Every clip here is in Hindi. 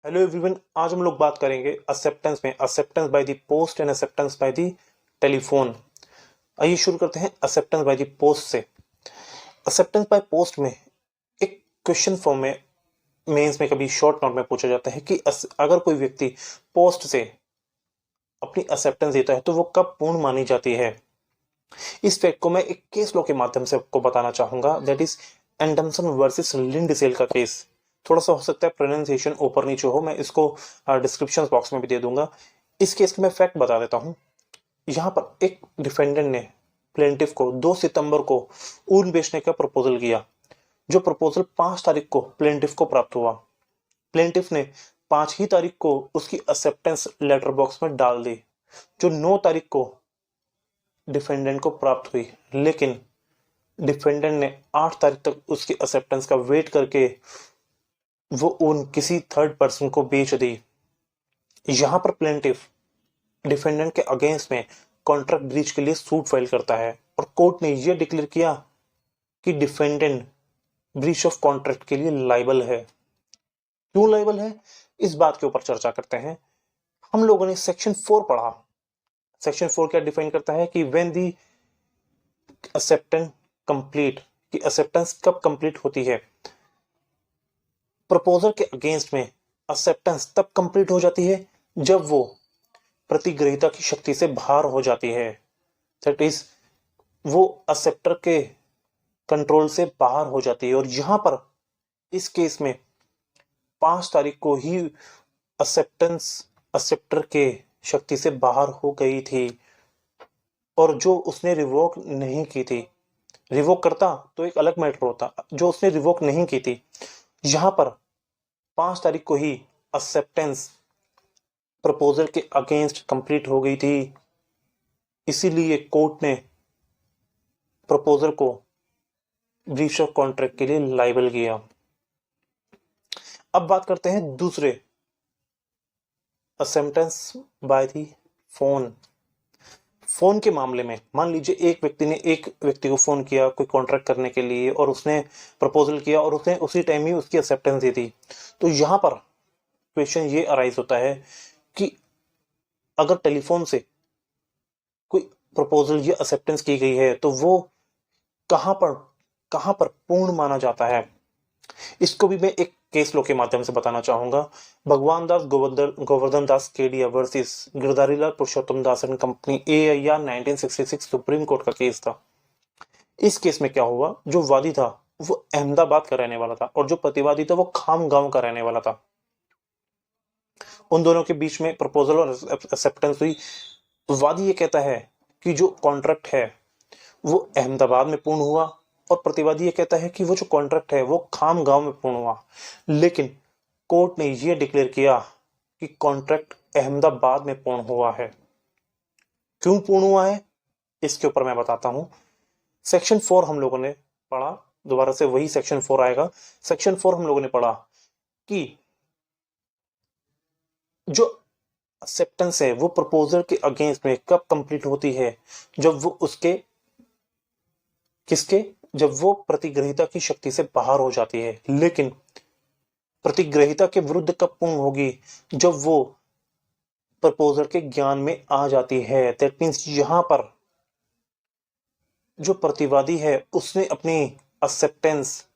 हेलो एवरीवन, आज हम लोग बात करेंगे acceptance by the post and acceptance by the telephone. आइए शुरू करते हैं एक्सेप्टेंस बाय द पोस्ट से। एक्सेप्टेंस बाय पोस्ट में एक क्वेश्चन फॉर्म में मेंस में कभी शॉर्ट नोट में पूछा जाता है कि अगर कोई व्यक्ति पोस्ट से अपनी एक्सेप्टेंस देता है तो वो कब पूर्ण मानी जाती है। इस फैक्ट को मैं एक केस लॉ के माध्यम से आपको बताना चाहूंगा, दैट इज एंडमसन वर्सेस लिंडसेल का केस। थोड़ा सा हो सकता है प्रोनाउंसिएशन ऊपर नीचे हो, मैं इसको डिस्क्रिप्शन बॉक्स में भी दे दूंगा। इस केस के मैं फैक्ट बता देता हूं। यहाँ पर एक डिफेंडेंट ने प्लेंटिफ को 2 सितंबर को ऊन बेचने का प्रपोजल किया। जो प्रपोजल 5 तारीख को प्लेंटिफ को प्राप्त हुआ। प्लेंटिफ ने 5 ही तारीख को उसकी एक्सेप्टेंस लेटर बॉक्स में डाल दी, जो 9 तारीख को डिफेंडेंट को प्राप्त हुई। लेकिन डिफेंडेंट ने 8 तारीख तक उसकी एक्सेप्टेंस का वेट करके वो उन किसी थर्ड पर्सन को बेच दी। यहां पर प्लेंटिफ डिफेंडेंट के अगेंस्ट में कॉन्ट्रैक्ट ब्रीच के लिए सूट फाइल करता है और कोर्ट ने यह डिक्लेयर किया कि डिफेंडेंट ब्रीच ऑफ कॉन्ट्रैक्ट के लिए लायबल है। क्यों लायबल है, इस बात के ऊपर चर्चा करते हैं। हम लोगों ने सेक्शन 4 पढ़ा। सेक्शन 4 क्या डिफाइन करता है कि व्हेन दी एक्सेप्टेंस कंप्लीट, कि एक्सेप्टेंस कब कंप्लीट होती है। प्रपोजल के अगेंस्ट में एक्सेप्टेंस तब कंप्लीट हो जाती है जब वो प्रतिग्रहिता की शक्ति से बाहर हो जाती है। दैट इज वो एक्सेप्टर के कंट्रोल से बाहर हो जाती है। और यहां पर इस केस में 5 तारीख को ही एक्सेप्टेंस एक्सेप्टर के शक्ति से बाहर हो गई थी और जो उसने रिवोक नहीं की थी, रिवोक करता तो एक अलग मैटर होता, जो उसने रिवोक नहीं की थी। यहां पर 5 तारीख को ही एक्सेप्टेंस प्रपोजल के अगेंस्ट कंप्लीट हो गई थी, इसीलिए कोर्ट ने प्रपोजल को ब्रीच ऑफ कॉन्ट्रैक्ट के लिए लायबल किया। अब बात करते हैं दूसरे acceptance by the phone. Phone के मामले में मान लीजिए एक व्यक्ति ने एक व्यक्ति को फोन किया कोई कॉन्ट्रैक्ट करने के लिए और उसने प्रपोजल किया और उसने उसी टाइम ही उसकी एक्सेप्टेंस दी थी। तो यहां पर क्वेश्चन ये अराइज होता है कि अगर टेलीफोन से कोई प्रपोजल या एक्सेप्टेंस की गई है तो वो कहां पर पूर्ण माना जाता है। इसको भी मैं एक केस लॉ के माध्यम से बताना चाहूंगा। Bhagwan Das Govardhan Das Kedia versus Girdharilal Purushottam Das and company AIR 1966 supreme court का केस था। इस केस में क्या हुआ, जो वादी था वो अहमदाबाद का रहने वाला था और जो प्रतिवादी था वो खाम गांव का रहने वाला था। उन दोनों के बीच में प्रपोजल और एक्सेप्टेंस हुई। वादी ये कहता है कि जो कॉन्ट्रैक्ट है वो अहमदाबाद में पूर्ण हुआ और प्रतिवादी ये कहता है कि वो जो कॉन्ट्रैक्ट है वो खाम गांव में पूर्ण हुआ। लेकिन कोर्ट ने यह डिक्लेयर किया कि कॉन्ट्रैक्ट अहमदाबाद में पूर्ण हुआ है। क्यों पूर्ण हुआ है, इसके ऊपर मैं बताता हूं। सेक्शन 4 हम लोगों ने पढ़ा, दोबारा से वही सेक्शन 4 आएगा। सेक्शन 4 हम लोगों ने पढ़ा कि जो एक्सेप्टेंस है वो प्रपोजल के अगेंस्ट में कब कंप्लीट होती है, जब वो जब वो प्रतिग्रहिता की शक्ति से बाहर हो जाती है। लेकिन प्रतिग्रहिता के विरुद्ध कब पूर्ण होगी, जब वो प्रपोजल के ज्ञान में आ जाती है। दैट मींस यहां पर जो प्रतिवादी है उसने अपनी एक्सेप्टेंस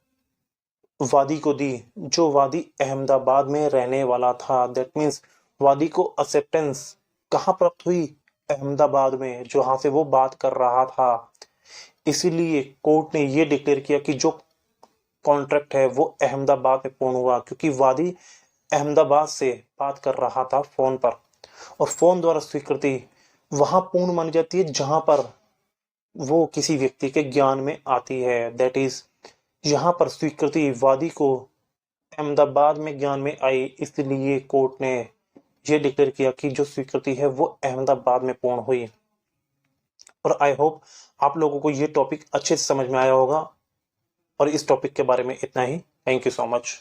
वादी को दी, जो वादी अहमदाबाद में रहने वाला था। दैट मींस वादी को एक्सेप्टेंस कहां प्राप्त हुई, अहमदाबाद में, जहां से वो बात कर रहा था। इसीलिए कोर्ट ने यह डिक्लेयर किया कि जो कॉन्ट्रैक्ट है वो अहमदाबाद में पूर्ण हुआ, क्योंकि वादी अहमदाबाद से बात कर रहा था फोन पर। और फोन द्वारा स्वीकृति वहां पूर्ण मानी जाती है जहां पर वो किसी व्यक्ति के ज्ञान में आती है। दैट इज यहां पर स्वीकृति वादी को अहमदाबाद में ज्ञान में आई, इसलिए कोर्ट ने यह डिक्लेयर किया कि जो स्वीकृति है वो अहमदाबाद में पूर्ण हुई। और आई होप आप लोगों को ये टॉपिक अच्छे से समझ में आया होगा। और इस टॉपिक के बारे में इतना ही। Thank you so much.